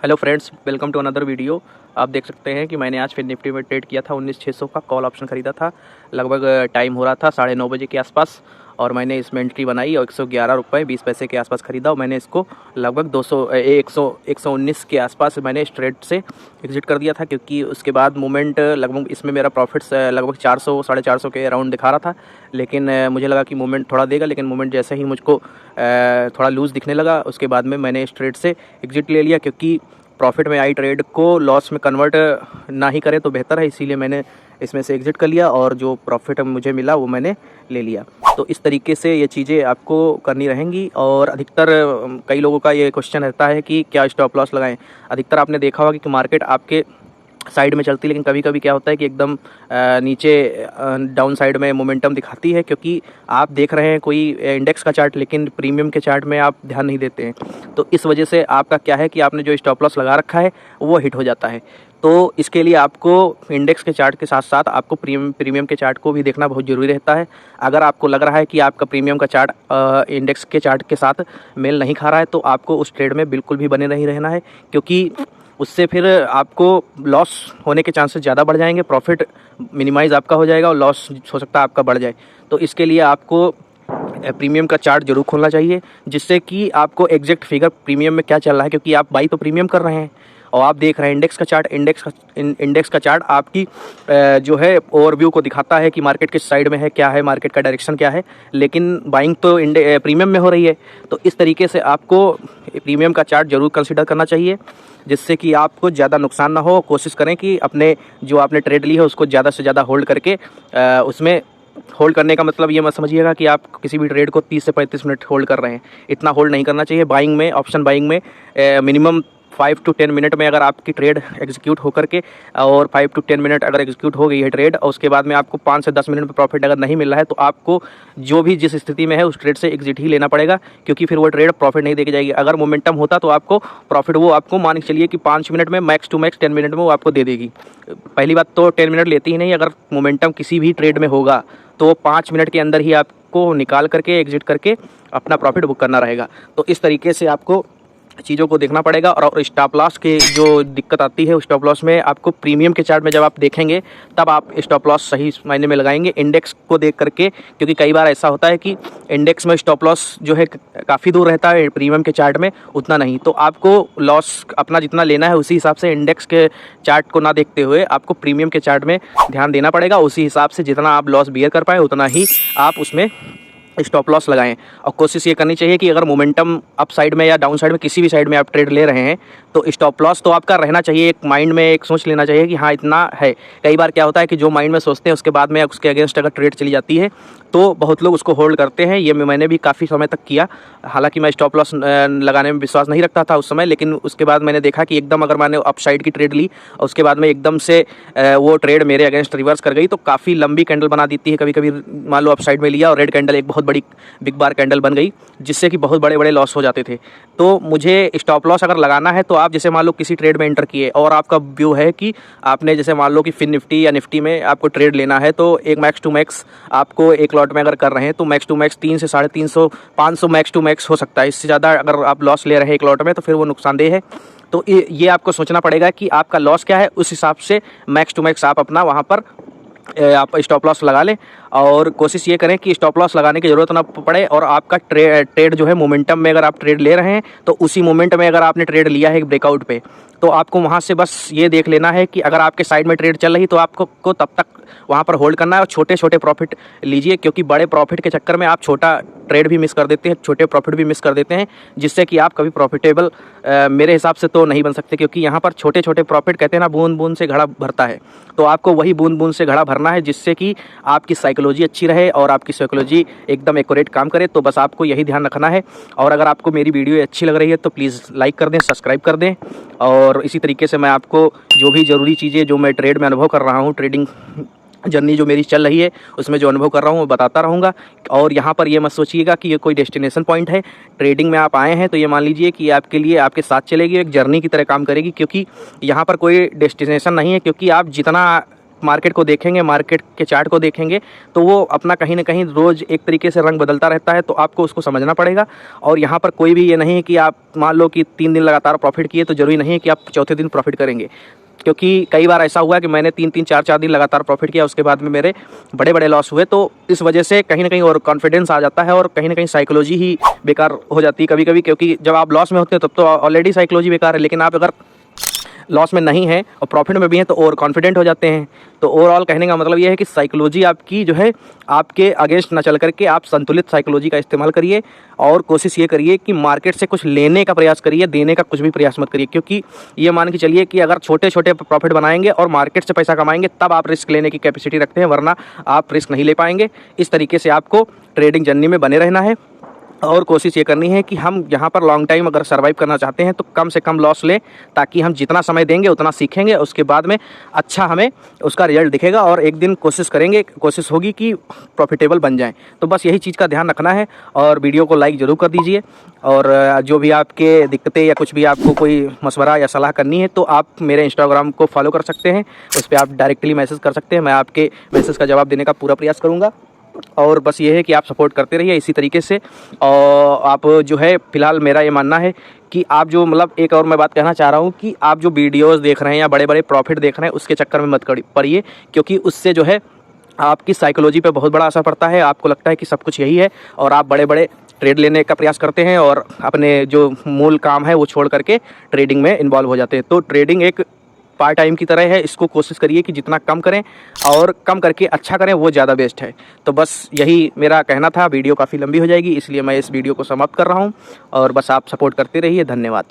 Hello friends, welcome to another video. आप देख सकते हैं कि मैंने आज फिर निफ्टी में ट्रेड किया था। 19,600 का कॉल ऑप्शन खरीदा था। लगभग टाइम हो रहा था 9:30 बजे के आसपास और मैंने इसमें एंट्री बनाई और 111 रुपये 20 पैसे के आसपास खरीदा और मैंने इसको लगभग 119 के आसपास मैंने इस ट्रेड से एग्जिट कर दिया था, क्योंकि उसके बाद मूवमेंट लगभग इसमें मेरा प्रॉफिट्स लगभग 400 450 के अराउंड दिखा रहा था। लेकिन मुझे लगा कि मूवमेंट थोड़ा देगा, लेकिन मूवमेंट जैसे ही मुझको थोड़ा लूज़ दिखने लगा उसके बाद में मैंने इस ट्रेड से एग्जिट ले लिया, क्योंकि प्रॉफिट में आई ट्रेड को लॉस में कन्वर्ट ना ही करें तो बेहतर है। इसीलिए मैंने इसमें से एग्जिट कर लिया और जो प्रॉफिट मुझे मिला वो मैंने ले लिया। तो इस तरीके से ये चीज़ें आपको करनी रहेंगी। और अधिकतर कई लोगों का ये क्वेश्चन रहता है कि क्या स्टॉप लॉस लगाएं। अधिकतर आपने देखा होगा कि मार्केट आपके साइड में चलती है, लेकिन कभी कभी क्या होता है कि एकदम नीचे डाउन साइड में मोमेंटम दिखाती है, क्योंकि आप देख रहे हैं कोई इंडेक्स का चार्ट, लेकिन प्रीमियम के चार्ट में आप ध्यान नहीं देते हैं। तो इस वजह से आपका क्या है कि आपने जो स्टॉप लॉस लगा रखा है वो हिट हो जाता है। तो इसके लिए आपको इंडेक्स के चार्ट के साथ साथ आपको प्रीमियम के चार्ट को भी देखना बहुत ज़रूरी रहता है। अगर आपको लग रहा है कि आपका प्रीमियम का चार्ट इंडेक्स के चार्ट के साथ मेल नहीं खा रहा है तो आपको उस ट्रेड में बिल्कुल भी बने नहीं रहना है, क्योंकि उससे फिर आपको लॉस होने के चांसेस ज़्यादा बढ़ जाएंगे। प्रॉफिट मिनिमाइज़ आपका हो जाएगा और लॉस हो सकता है आपका बढ़ जाए। तो इसके लिए आपको प्रीमियम का चार्ट जरूर खोलना चाहिए, जिससे कि आपको एग्जैक्ट फिगर प्रीमियम में क्या चल रहा है, क्योंकि आप बाई तो प्रीमियम कर रहे हैं और आप देख रहे हैं इंडेक्स का चार्ट। इंडेक्स का चार्ट आपकी जो है ओवरव्यू को दिखाता है कि मार्केट किस साइड में है, क्या है मार्केट का डायरेक्शन क्या है, लेकिन बाइंग तो प्रीमियम में हो रही है। तो इस तरीके से आपको प्रीमियम का चार्ट जरूर कंसिडर करना चाहिए, जिससे कि आपको ज़्यादा नुकसान ना हो। कोशिश करें कि अपने जो आपने ट्रेड ली है उसको ज़्यादा से ज़्यादा होल्ड करके उसमें होल्ड करने का मतलब ये मत समझिएगा कि आप किसी भी ट्रेड को 30 से 35 मिनट होल्ड कर रहे हैं। इतना होल्ड नहीं करना चाहिए। बाइंग में, ऑप्शन बाइंग में मिनिमम 5 to 10 मिनट में अगर आपकी ट्रेड एग्जीक्यूट होकर के और 5 to 10 मिनट अगर एग्जीक्यूट हो गई है ट्रेड और उसके बाद में आपको 5 से 10 मिनट में प्रॉफिट अगर नहीं मिल रहा है तो आपको जो भी जिस स्थिति में है उस ट्रेड से एग्जिट ही लेना पड़ेगा, क्योंकि फिर वो ट्रेड प्रॉफिट नहीं देके जाएगी। अगर मोमेंटम होता तो आपको प्रॉफिट वो आपको मान के चलिए कि 5 मिनट में मैक्स टू मैक्स 10 मिनट में वो आपको दे देगी। पहली बात तो 10 मिनट लेती ही नहीं। अगर मोमेंटम किसी भी ट्रेड में होगा तो 5 मिनट के अंदर ही आपको निकाल करके एग्जिट करके अपना प्रॉफिट बुक करना रहेगा। तो इस तरीके से आपको चीज़ों को देखना पड़ेगा। और स्टॉप लॉस की जो दिक्कत आती है स्टॉप लॉस में, आपको प्रीमियम के चार्ट में जब आप देखेंगे तब आप स्टॉप लॉस सही मायने में लगाएंगे इंडेक्स को देख करके, क्योंकि कई बार ऐसा होता है कि इंडेक्स में स्टॉप लॉस जो है काफ़ी दूर रहता है, प्रीमियम के चार्ट में उतना नहीं। तो आपको लॉस अपना जितना लेना है उसी हिसाब से इंडेक्स के चार्ट को ना देखते हुए आपको प्रीमियम के चार्ट में ध्यान देना पड़ेगा। उसी हिसाब से जितना आप लॉस बियर कर पाए उतना ही आप उसमें स्टॉप लॉस लगाएं। और कोशिश ये करनी चाहिए कि अगर मोमेंटम अप साइड में या डाउन साइड में किसी भी साइड में आप ट्रेड ले रहे हैं तो स्टॉप लॉस तो आपका रहना चाहिए। एक माइंड में एक सोच लेना चाहिए कि हाँ इतना है। कई बार क्या होता है कि जो माइंड में सोचते हैं उसके बाद में उसके अगेंस्ट अगर ट्रेड चली जाती है तो बहुत लोग उसको होल्ड करते हैं। ये मैंने भी काफ़ी समय तक किया। हालांकि मैं स्टॉप लॉस लगाने में विश्वास नहीं रखता था उस समय, लेकिन उसके बाद मैंने देखा कि एकदम अगर मैंने अप साइड की ट्रेड ली और उसके बाद में एकदम से वो ट्रेड मेरे अगेंस्ट रिवर्स कर गई तो काफ़ी लंबी कैंडल बना देती है। कभी कभी मान लो अप साइड में लिया और रेड कैंडल एक बहुत बड़ी बिग बार कैंडल बन गई, जिससे कि बहुत बड़े बड़े लॉस हो जाते थे। तो मुझे स्टॉप लॉस अगर लगाना है तो आप जैसे मान लो किसी ट्रेड में एंटर किए और आपका व्यू है कि आपने जैसे मान लो कि फिन निफ्टी या निफ्टी में आपको ट्रेड लेना है, तो एक मैक्स टू मैक्स आपको एक लॉट में अगर कर रहे हैं तो मैक्स टू मैक्स 300 से 350 500 मैक्स टू मैक्स हो सकता है। इससे ज़्यादा अगर आप लॉस ले रहे हैं एक लॉट में तो फिर वो नुकसानदेह है। तो ये आपको सोचना पड़ेगा कि आपका लॉस क्या है, उस हिसाब से मैक्स टू मैक्स आप अपना वहाँ पर आप स्टॉप लॉस लगा लें। और कोशिश ये करें कि स्टॉप लॉस लगाने की ज़रूरत ना पड़े और आपका ट्रेड जो है मोमेंटम में अगर आप ट्रेड ले रहे हैं तो उसी मोमेंट में अगर आपने ट्रेड लिया है ब्रेकआउट पे तो आपको वहाँ से बस ये देख लेना है कि अगर आपके साइड में ट्रेड चल रही तो आपको तब तक वहाँ पर होल्ड करना है और छोटे छोटे प्रॉफिट लीजिए, क्योंकि बड़े प्रॉफिट के चक्कर में आप छोटा ट्रेड भी मिस कर देते हैं, छोटे प्रॉफिट भी मिस कर देते हैं, जिससे कि आप कभी प्रॉफिटेबल मेरे हिसाब से तो नहीं बन सकते। क्योंकि यहाँ पर छोटे छोटे प्रॉफिट कहते हैं ना, बूंद बूंद से घड़ा भरता है। तो आपको वही बूंद बूंद से घड़ा भरना है, जिससे कि आपकी साइकोलॉजी अच्छी रहे और आपकी साइकोलॉजी एकदम एक्यूरेट काम करे। तो बस आपको यही ध्यान रखना है। और अगर आपको मेरी वीडियो अच्छी लग रही है तो प्लीज़ लाइक कर दें, सब्सक्राइब कर दें। और इसी तरीके से मैं आपको जो भी ज़रूरी चीज़ें जो मैं ट्रेड में अनुभव कर रहा हूँ, ट्रेडिंग जर्नी जो मेरी चल रही है उसमें जो अनुभव कर रहा हूँ वो बताता रहूँगा। और यहाँ पर ये मत सोचिएगा कि ये कोई डेस्टिनेशन पॉइंट है। ट्रेडिंग में आप आए हैं तो ये मान लीजिए कि आपके लिए आपके साथ चलेगी, एक जर्नी की तरह काम करेगी, क्योंकि यहाँ पर कोई डेस्टिनेशन नहीं है। क्योंकि आप जितना मार्केट को देखेंगे, मार्केट के चार्ट को देखेंगे, तो वो अपना कहीं ना कहीं रोज़ एक तरीके से रंग बदलता रहता है, तो आपको उसको समझना पड़ेगा। और यहाँ पर कोई भी ये नहीं है कि आप मान लो कि 3 दिन लगातार प्रॉफिट किए तो ज़रूरी नहीं है कि आप चौथे दिन प्रॉफिट करेंगे, क्योंकि कई बार ऐसा हुआ कि मैंने 3-3, 4-4 दिन लगातार प्रॉफिट किया, उसके बाद में मेरे बड़े बड़े लॉस हुए। तो इस वजह से कहीं ना कहीं और कॉन्फिडेंस आ जाता है और कहीं ना कहीं साइकोलॉजी ही बेकार हो जाती है कभी कभी, क्योंकि जब आप लॉस में होते हैं तब तो ऑलरेडी साइकोलॉजी बेकार है, लेकिन आप अगर लॉस में नहीं है और प्रॉफिट में भी हैं तो और कॉन्फिडेंट हो जाते हैं। तो ओवरऑल कहने का मतलब ये है कि साइकोलॉजी आपकी जो है आपके अगेंस्ट ना चल करके आप संतुलित साइकोलॉजी का इस्तेमाल करिए और कोशिश ये करिए कि मार्केट से कुछ लेने का प्रयास करिए, देने का कुछ भी प्रयास मत करिए। क्योंकि ये मान के चलिए कि अगर छोटे छोटे प्रॉफिट बनाएंगे और मार्केट से पैसा कमाएंगे तब आप रिस्क लेने की कैपेसिटी रखते हैं, वरना आप रिस्क नहीं ले पाएंगे। इस तरीके से आपको ट्रेडिंग जर्नी में बने रहना है और कोशिश ये करनी है कि हम यहाँ पर लॉन्ग टाइम अगर सर्वाइव करना चाहते हैं तो कम से कम लॉस लें, ताकि हम जितना समय देंगे उतना सीखेंगे, उसके बाद में अच्छा हमें उसका रिजल्ट दिखेगा और एक दिन कोशिश होगी कि प्रॉफिटेबल बन जाएं। तो बस यही चीज़ का ध्यान रखना है और वीडियो को लाइक ज़रूर कर दीजिए। और जो भी आपके दिक्कतें या कुछ भी आपको कोई मशवरा या सलाह करनी है तो आप मेरे इंस्टाग्राम को फॉलो कर सकते हैं, उस पर आप डायरेक्टली मैसेज कर सकते हैं, मैं आपके मैसेज का जवाब देने का पूरा प्रयास करूँगा। और बस ये है कि आप सपोर्ट करते रहिए इसी तरीके से। और आप जो है फ़िलहाल मेरा ये मानना है कि आप जो मतलब एक और मैं बात कहना चाह रहा हूँ कि आप जो वीडियोस देख रहे हैं या बड़े बड़े प्रॉफिट देख रहे हैं उसके चक्कर में मत पड़िए, क्योंकि उससे जो है आपकी साइकोलॉजी पे बहुत बड़ा असर पड़ता है। आपको लगता है कि सब कुछ यही है और आप बड़े बड़े ट्रेड लेने का प्रयास करते हैं और अपने जो मूल काम है वो छोड़ करके ट्रेडिंग में इन्वॉल्व हो जाते हैं। तो ट्रेडिंग एक पार्ट टाइम की तरह है, इसको कोशिश करिए कि जितना कम करें और कम करके अच्छा करें, वो ज़्यादा बेस्ट है। तो बस यही मेरा कहना था। वीडियो काफ़ी लंबी हो जाएगी इसलिए मैं इस वीडियो को समाप्त कर रहा हूँ और बस आप सपोर्ट करते रहिए। धन्यवाद।